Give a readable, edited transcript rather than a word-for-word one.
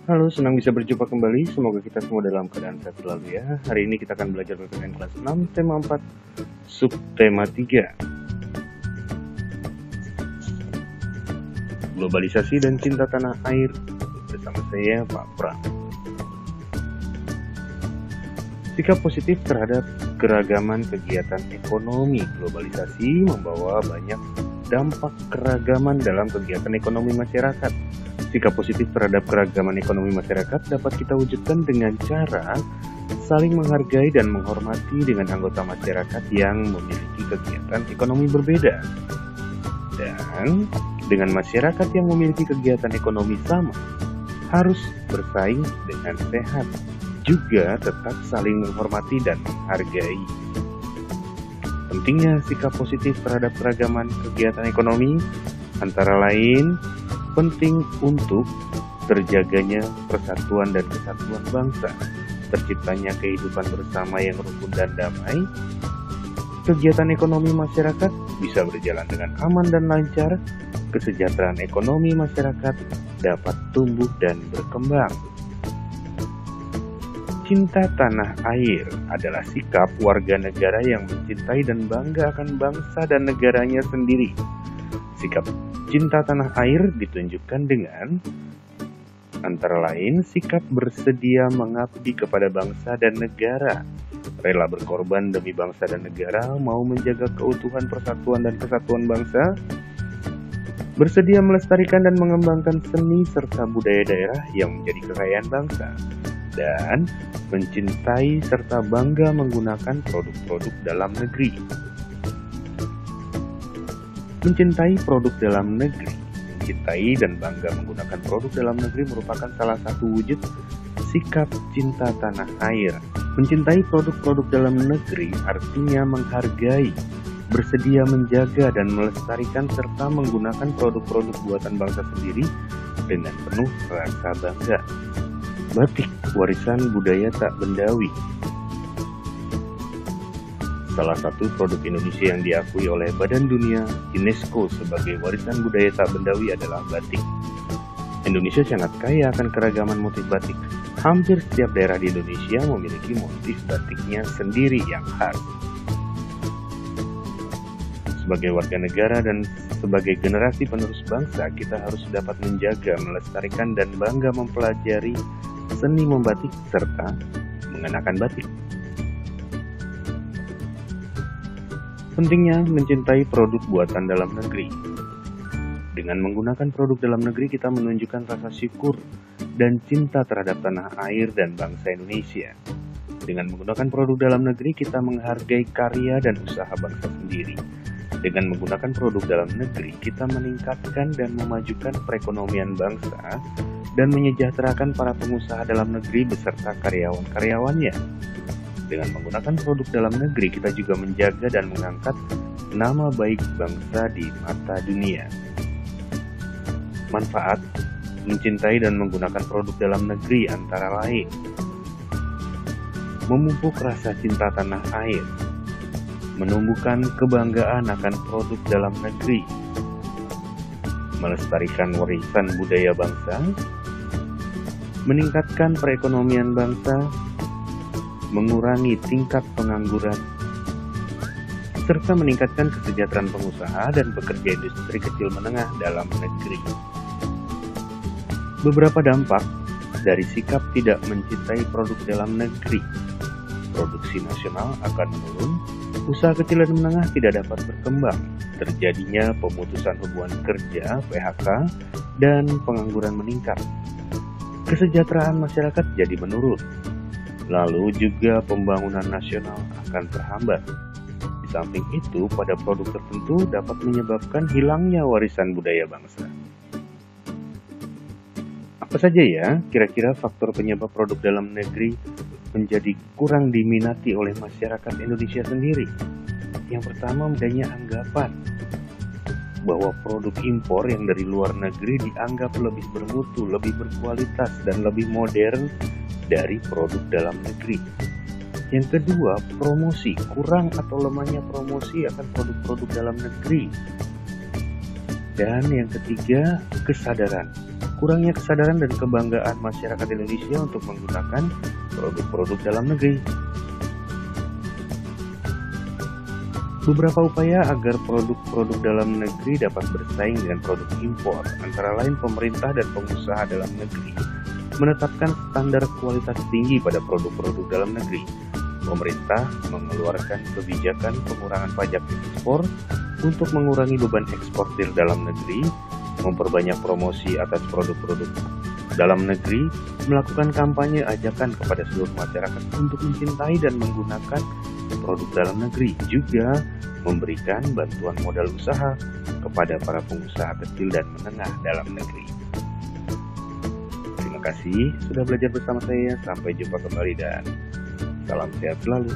Halo, senang bisa berjumpa kembali. Semoga kita semua dalam keadaan sehat selalu ya. Hari ini kita akan belajar PPKN kelas 6, tema 4, subtema 3. Globalisasi dan cinta tanah air. Bersama saya, Pak Pram. Sikap positif terhadap keragaman kegiatan ekonomi. Globalisasi membawa banyak dampak keragaman dalam kegiatan ekonomi masyarakat. Sikap positif terhadap keragaman ekonomi masyarakat dapat kita wujudkan dengan cara saling menghargai dan menghormati dengan anggota masyarakat yang memiliki kegiatan ekonomi berbeda. Dan dengan masyarakat yang memiliki kegiatan ekonomi sama, harus bersaing dengan sehat, juga tetap saling menghormati dan menghargai. Pentingnya sikap positif terhadap keragaman kegiatan ekonomi antara lain penting untuk terjaganya persatuan dan kesatuan bangsa, terciptanya kehidupan bersama yang rukun dan damai, kegiatan ekonomi masyarakat bisa berjalan dengan aman dan lancar, kesejahteraan ekonomi masyarakat dapat tumbuh dan berkembang. Cinta tanah air adalah sikap warga negara yang mencintai dan bangga akan bangsa dan negaranya sendiri. Sikap cinta tanah air ditunjukkan dengan antara lain sikap bersedia mengabdi kepada bangsa dan negara, rela berkorban demi bangsa dan negara, mau menjaga keutuhan persatuan dan kesatuan bangsa, bersedia melestarikan dan mengembangkan seni serta budaya daerah yang menjadi kekayaan bangsa, dan mencintai serta bangga menggunakan produk-produk dalam negeri. Mencintai produk dalam negeri, mencintai dan bangga menggunakan produk dalam negeri merupakan salah satu wujud sikap cinta tanah air. Mencintai produk-produk dalam negeri artinya menghargai, bersedia menjaga dan melestarikan serta menggunakan produk-produk buatan bangsa sendiri dengan penuh rasa bangga. Batik, warisan budaya tak bendawi. Salah satu produk Indonesia yang diakui oleh Badan Dunia UNESCO sebagai warisan budaya tak bendawi adalah batik. Indonesia sangat kaya akan keragaman motif batik. Hampir setiap daerah di Indonesia memiliki motif batiknya sendiri yang khas. Sebagai warga negara dan sebagai generasi penerus bangsa, kita harus dapat menjaga, melestarikan, dan bangga mempelajari seni membatik serta mengenakan batik. Pentingnya mencintai produk buatan dalam negeri. Dengan menggunakan produk dalam negeri, kita menunjukkan rasa syukur dan cinta terhadap tanah air dan bangsa Indonesia. Dengan menggunakan produk dalam negeri, kita menghargai karya dan usaha bangsa sendiri. Dengan menggunakan produk dalam negeri, kita meningkatkan dan memajukan perekonomian bangsa dan menyejahterakan para pengusaha dalam negeri beserta karyawan-karyawannya. Dengan menggunakan produk dalam negeri, kita juga menjaga dan mengangkat nama baik bangsa di mata dunia. Manfaat mencintai dan menggunakan produk dalam negeri antara lain: memupuk rasa cinta tanah air, menumbuhkan kebanggaan akan produk dalam negeri, melestarikan warisan budaya bangsa, meningkatkan perekonomian bangsa, mengurangi tingkat pengangguran, serta meningkatkan kesejahteraan pengusaha dan pekerja industri kecil menengah dalam negeri. Beberapa dampak dari sikap tidak mencintai produk dalam negeri: produksi nasional akan menurun, usaha kecil dan menengah tidak dapat berkembang, terjadinya pemutusan hubungan kerja (PHK) dan pengangguran meningkat, kesejahteraan masyarakat jadi menurun. Lalu juga pembangunan nasional akan terhambat. Di samping itu, pada produk tertentu dapat menyebabkan hilangnya warisan budaya bangsa. Apa saja ya kira-kira faktor penyebab produk dalam negeri menjadi kurang diminati oleh masyarakat Indonesia sendiri? Yang pertama, adanya anggapan bahwa produk impor yang dari luar negeri dianggap lebih bermutu, lebih berkualitas, dan lebih modern dari produk dalam negeri. Yang kedua, promosi, kurang atau lemahnya promosi akan produk-produk dalam negeri. Dan yang ketiga, kesadaran. Kurangnya kesadaran dan kebanggaan masyarakat Indonesia untuk menggunakan produk-produk dalam negeri. Beberapa upaya agar produk-produk dalam negeri dapat bersaing dengan produk impor, antara lain pemerintah dan pengusaha dalam negeri menetapkan standar kualitas tinggi pada produk-produk dalam negeri. Pemerintah mengeluarkan kebijakan pengurangan pajak ekspor untuk mengurangi beban eksportir dalam negeri, memperbanyak promosi atas produk-produk dalam negeri, melakukan kampanye ajakan kepada seluruh masyarakat untuk mencintai dan menggunakan produk dalam negeri, juga memberikan bantuan modal usaha kepada para pengusaha kecil dan menengah dalam negeri. Terima kasih sudah belajar bersama saya. Sampai jumpa kembali dan salam sehat selalu.